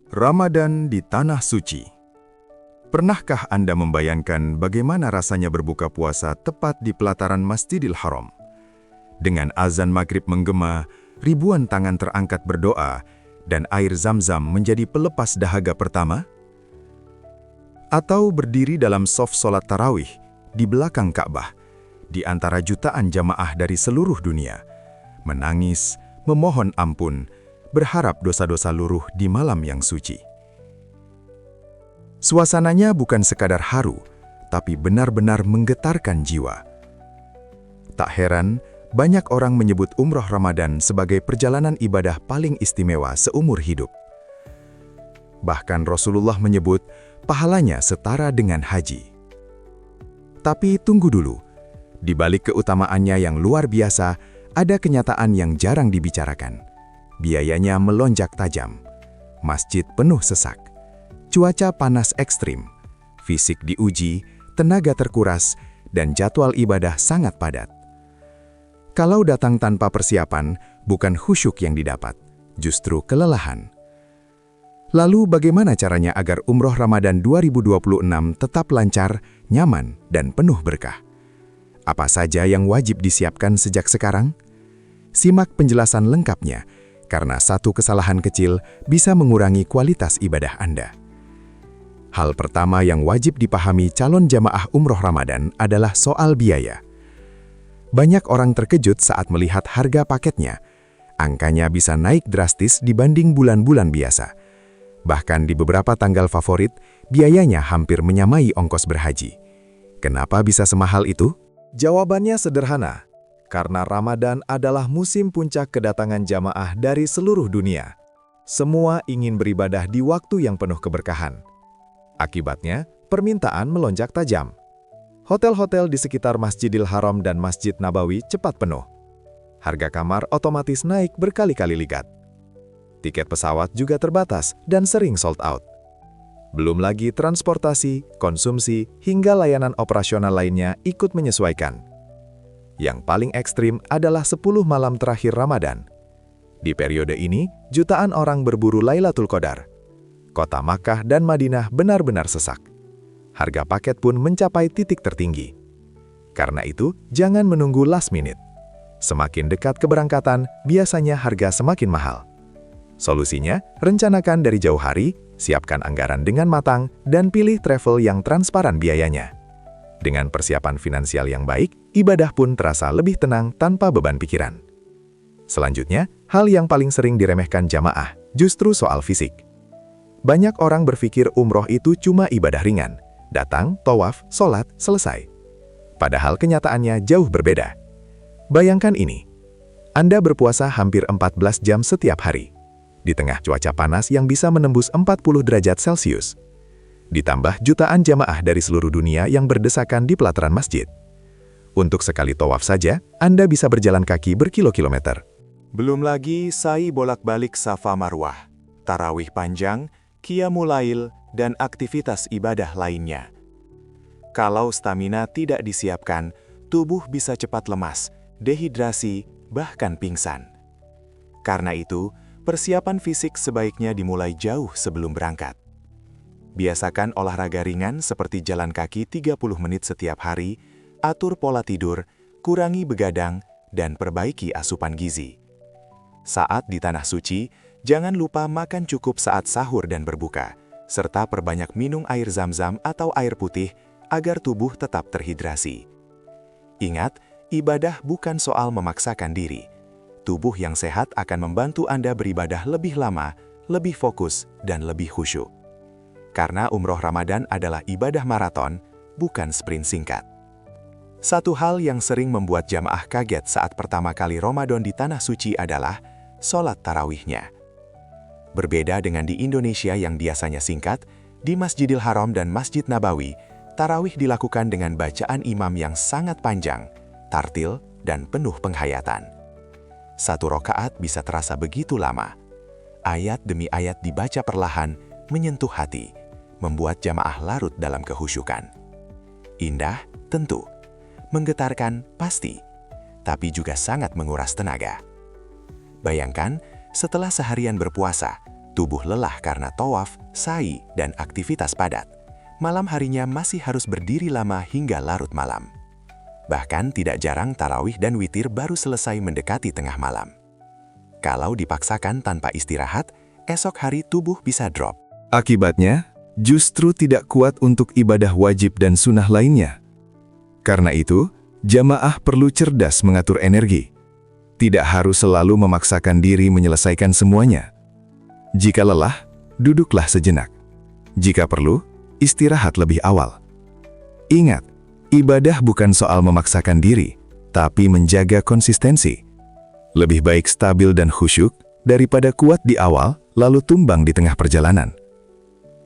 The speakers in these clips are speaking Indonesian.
Ramadan di Tanah Suci. Pernahkah Anda membayangkan bagaimana rasanya berbuka puasa tepat di pelataran Masjidil Haram? Dengan azan maghrib menggema, ribuan tangan terangkat berdoa, dan air zam-zam menjadi pelepas dahaga pertama? Atau berdiri dalam shaf sholat tarawih di belakang Ka'bah, di antara jutaan jamaah dari seluruh dunia, menangis, memohon ampun, berharap dosa-dosa luruh di malam yang suci. Suasananya bukan sekadar haru, tapi benar-benar menggetarkan jiwa. Tak heran, banyak orang menyebut umroh Ramadan sebagai perjalanan ibadah paling istimewa seumur hidup. Bahkan Rasulullah menyebut pahalanya setara dengan haji. Tapi tunggu dulu, di balik keutamaannya yang luar biasa, ada kenyataan yang jarang dibicarakan. Biayanya melonjak tajam, masjid penuh sesak, cuaca panas ekstrim, fisik diuji, tenaga terkuras, dan jadwal ibadah sangat padat. Kalau datang tanpa persiapan, bukan khusyuk yang didapat, justru kelelahan. Lalu bagaimana caranya agar umroh Ramadan 2026 tetap lancar, nyaman, dan penuh berkah? Apa saja yang wajib disiapkan sejak sekarang? Simak penjelasan lengkapnya, karena satu kesalahan kecil bisa mengurangi kualitas ibadah Anda. Hal pertama yang wajib dipahami calon jamaah umroh Ramadan adalah soal biaya. Banyak orang terkejut saat melihat harga paketnya. Angkanya bisa naik drastis dibanding bulan-bulan biasa. Bahkan di beberapa tanggal favorit, biayanya hampir menyamai ongkos berhaji. Kenapa bisa semahal itu? Jawabannya sederhana. Karena Ramadan adalah musim puncak kedatangan jamaah dari seluruh dunia. Semua ingin beribadah di waktu yang penuh keberkahan. Akibatnya, permintaan melonjak tajam. Hotel-hotel di sekitar Masjidil Haram dan Masjid Nabawi cepat penuh. Harga kamar otomatis naik berkali-kali lipat. Tiket pesawat juga terbatas dan sering sold out. Belum lagi transportasi, konsumsi, hingga layanan operasional lainnya ikut menyesuaikan. Yang paling ekstrim adalah 10 malam terakhir Ramadan. Di periode ini, jutaan orang berburu Lailatul Qadar. Kota Makkah dan Madinah benar-benar sesak. Harga paket pun mencapai titik tertinggi. Karena itu, jangan menunggu last minute. Semakin dekat keberangkatan, biasanya harga semakin mahal. Solusinya, rencanakan dari jauh hari, siapkan anggaran dengan matang, dan pilih travel yang transparan biayanya. Dengan persiapan finansial yang baik, ibadah pun terasa lebih tenang tanpa beban pikiran. Selanjutnya, hal yang paling sering diremehkan jamaah, justru soal fisik. Banyak orang berpikir umroh itu cuma ibadah ringan, datang, tawaf, sholat, selesai. Padahal kenyataannya jauh berbeda. Bayangkan ini, Anda berpuasa hampir 14 jam setiap hari, di tengah cuaca panas yang bisa menembus 40 derajat Celcius. Ditambah jutaan jamaah dari seluruh dunia yang berdesakan di pelataran masjid. Untuk sekali tawaf saja, Anda bisa berjalan kaki berkilo-kilometer. Belum lagi sa'i bolak-balik Safa Marwah, tarawih panjang, qiyamul lail, dan aktivitas ibadah lainnya. Kalau stamina tidak disiapkan, tubuh bisa cepat lemas, dehidrasi, bahkan pingsan. Karena itu, persiapan fisik sebaiknya dimulai jauh sebelum berangkat. Biasakan olahraga ringan seperti jalan kaki 30 menit setiap hari, atur pola tidur, kurangi begadang, dan perbaiki asupan gizi. Saat di Tanah Suci, jangan lupa makan cukup saat sahur dan berbuka, serta perbanyak minum air zam-zam atau air putih agar tubuh tetap terhidrasi. Ingat, ibadah bukan soal memaksakan diri. Tubuh yang sehat akan membantu Anda beribadah lebih lama, lebih fokus, dan lebih khusyuk. Karena umroh Ramadan adalah ibadah maraton, bukan sprint singkat. Satu hal yang sering membuat jamaah kaget saat pertama kali Ramadan di Tanah Suci adalah sholat tarawihnya. Berbeda dengan di Indonesia yang biasanya singkat, di Masjidil Haram dan Masjid Nabawi, tarawih dilakukan dengan bacaan imam yang sangat panjang, tartil, dan penuh penghayatan. Satu rakaat bisa terasa begitu lama. Ayat demi ayat dibaca perlahan, menyentuh hati, membuat jamaah larut dalam kehusyukan. Indah, tentu. Menggetarkan, pasti. Tapi juga sangat menguras tenaga. Bayangkan, setelah seharian berpuasa, tubuh lelah karena tawaf, sa'i, dan aktivitas padat. Malam harinya masih harus berdiri lama hingga larut malam. Bahkan tidak jarang tarawih dan witir baru selesai mendekati tengah malam. Kalau dipaksakan tanpa istirahat, esok hari tubuh bisa drop. Akibatnya, justru tidak kuat untuk ibadah wajib dan sunnah lainnya. Karena itu, jamaah perlu cerdas mengatur energi. Tidak harus selalu memaksakan diri menyelesaikan semuanya. Jika lelah, duduklah sejenak. Jika perlu, istirahat lebih awal. Ingat, ibadah bukan soal memaksakan diri, tapi menjaga konsistensi. Lebih baik stabil dan khusyuk daripada kuat di awal lalu tumbang di tengah perjalanan.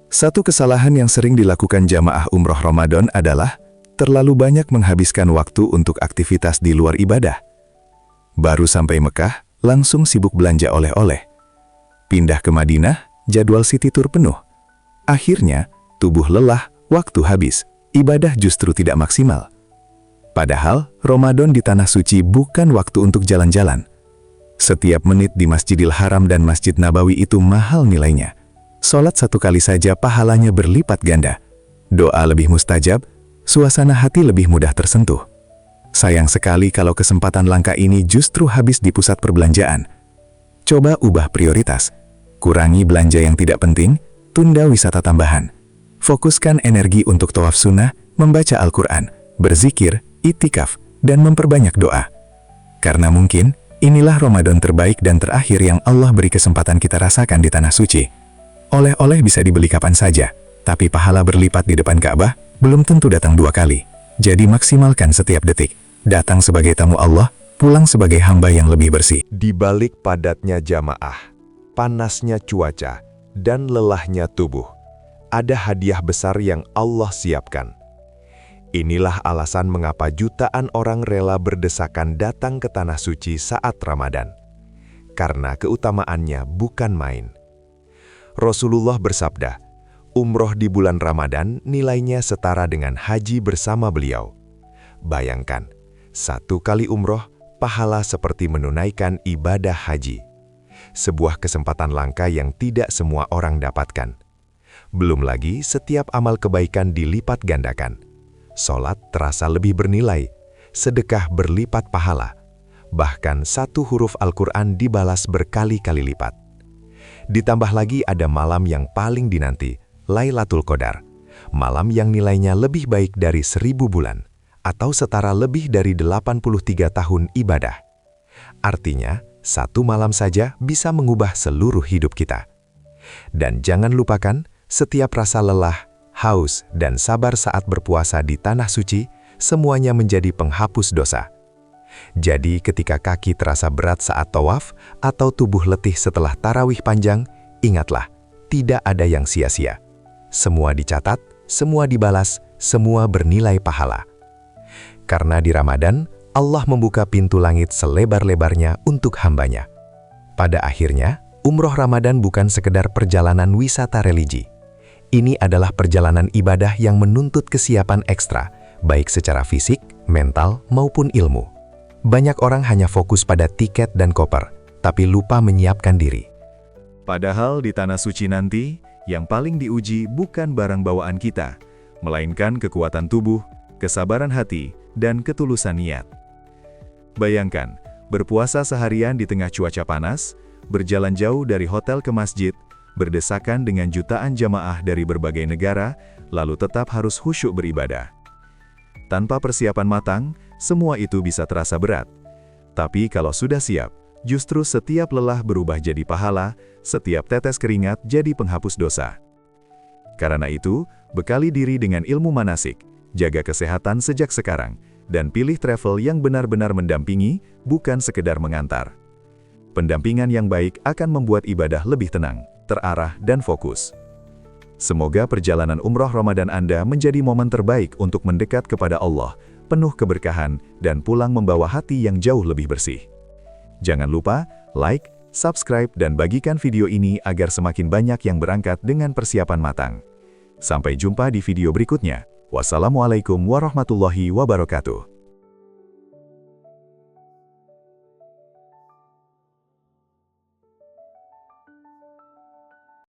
Satu kesalahan yang sering dilakukan jamaah umroh Ramadan adalah terlalu banyak menghabiskan waktu untuk aktivitas di luar ibadah. Baru sampai Mekah, langsung sibuk belanja oleh-oleh. Pindah ke Madinah, jadwal city tour penuh. Akhirnya, tubuh lelah, waktu habis, ibadah justru tidak maksimal. Padahal, Ramadan di Tanah Suci bukan waktu untuk jalan-jalan. Setiap menit di Masjidil Haram dan Masjid Nabawi itu mahal nilainya. Sholat 1 kali saja pahalanya berlipat ganda. Doa lebih mustajab, suasana hati lebih mudah tersentuh. Sayang sekali kalau kesempatan langka ini justru habis di pusat perbelanjaan. Coba ubah prioritas. Kurangi belanja yang tidak penting, tunda wisata tambahan. Fokuskan energi untuk tawaf sunnah, membaca Al-Quran, berzikir, itikaf, dan memperbanyak doa. Karena mungkin, inilah Ramadan terbaik dan terakhir yang Allah beri kesempatan kita rasakan di Tanah Suci. Oleh-oleh bisa dibeli kapan saja, tapi pahala berlipat di depan Ka'bah belum tentu datang 2 kali. Jadi maksimalkan setiap detik. Datang sebagai tamu Allah, pulang sebagai hamba yang lebih bersih. Di balik padatnya jamaah, panasnya cuaca, dan lelahnya tubuh, ada hadiah besar yang Allah siapkan. Inilah alasan mengapa jutaan orang rela berdesakan datang ke Tanah Suci saat Ramadan. Karena keutamaannya bukan main. Rasulullah bersabda, umroh di bulan Ramadan nilainya setara dengan haji bersama beliau. Bayangkan, 1 kali umroh, pahala seperti menunaikan ibadah haji. Sebuah kesempatan langka yang tidak semua orang dapatkan. Belum lagi setiap amal kebaikan dilipat gandakan. Sholat terasa lebih bernilai, sedekah berlipat pahala. Bahkan 1 huruf Al-Quran dibalas berkali-kali lipat. Ditambah lagi ada malam yang paling dinanti, Lailatul Qadar. Malam yang nilainya lebih baik dari 1000 bulan. Atau setara lebih dari 83 tahun ibadah. Artinya, 1 malam saja bisa mengubah seluruh hidup kita. Dan jangan lupakan, setiap rasa lelah, haus, dan sabar saat berpuasa di Tanah Suci, semuanya menjadi penghapus dosa. Jadi ketika kaki terasa berat saat tawaf, atau tubuh letih setelah tarawih panjang, ingatlah, tidak ada yang sia-sia. Semua dicatat, semua dibalas, semua bernilai pahala. Karena di Ramadan, Allah membuka pintu langit selebar-lebarnya untuk hambanya. Pada akhirnya, umroh Ramadan bukan sekedar perjalanan wisata religi. Ini adalah perjalanan ibadah yang menuntut kesiapan ekstra, baik secara fisik, mental, maupun ilmu. Banyak orang hanya fokus pada tiket dan koper, tapi lupa menyiapkan diri. Padahal di Tanah Suci nanti, yang paling diuji bukan barang bawaan kita, melainkan kekuatan tubuh, kesabaran hati, dan ketulusan niat. Bayangkan, berpuasa seharian di tengah cuaca panas, berjalan jauh dari hotel ke masjid, berdesakan dengan jutaan jamaah dari berbagai negara, lalu tetap harus khusyuk beribadah. Tanpa persiapan matang, semua itu bisa terasa berat. Tapi kalau sudah siap, justru setiap lelah berubah jadi pahala, setiap tetes keringat jadi penghapus dosa. Karena itu, bekali diri dengan ilmu manasik, jaga kesehatan sejak sekarang, dan pilih travel yang benar-benar mendampingi, bukan sekedar mengantar. Pendampingan yang baik akan membuat ibadah lebih tenang, terarah, dan fokus. Semoga perjalanan umroh Ramadan Anda menjadi momen terbaik untuk mendekat kepada Allah, penuh keberkahan, dan pulang membawa hati yang jauh lebih bersih. Jangan lupa, like, subscribe, dan bagikan video ini agar semakin banyak yang berangkat dengan persiapan matang. Sampai jumpa di video berikutnya. Wassalamualaikum warahmatullahi wabarakatuh.